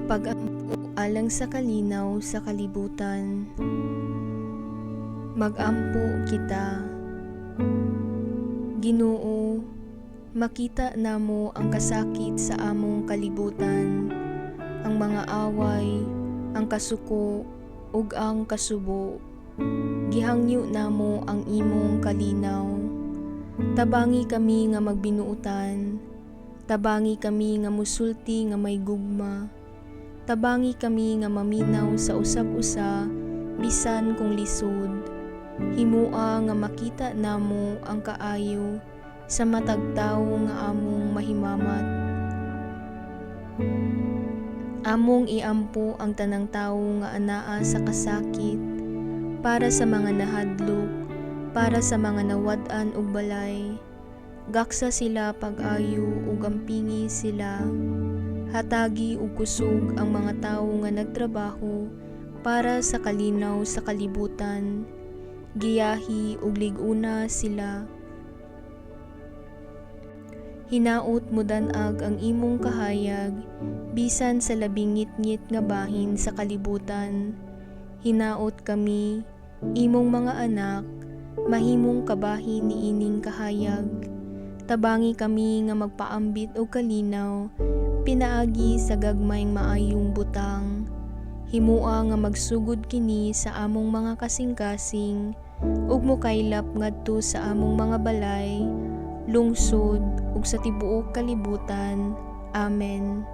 Pag-ampo alang sa kalinaw sa kalibutan. Mag-ampo kita. Ginoo, makita namo ang kasakit sa among kalibutan, ang mga away, ang kasuko, ug ang kasubo. Gihangyo namo ang imong kalinaw. Tabangi kami nga magbinuutan, tabangi kami nga musulti nga may gugma, tabangi kami nga maminaw sa usab-usa bisan kung lisod. Himua nga makita namo ang kaayo sa matag tawo nga among mahimamat. Among iampo ang tanang tawo nga anaa sa kasakit, para sa mga nahadlok, para sa mga nawad-an og balay. Gaksa sila pag-ayo ug ampingi sila. Hatagi ug kusog ang mga tawo nga nagtrabaho para sa kalinaw sa kalibutan. Giyahi ug lig-una sila. Hinaot mo dan-ag ang imong kahayag bisan sa labing ngit-ngit nga bahin sa kalibutan. Hinaot kami, imong mga anak, mahimong kabahin niining kahayag. Tabangi kami nga magpaambit og kalinaw, pinaagi sa gagmayng maayong butang. Himua nga magsugod kini sa among mga kasing-kasing, ug mokaylap ngadto sa among mga balay, lungsod ug sa tibuok kalibutan. Amen.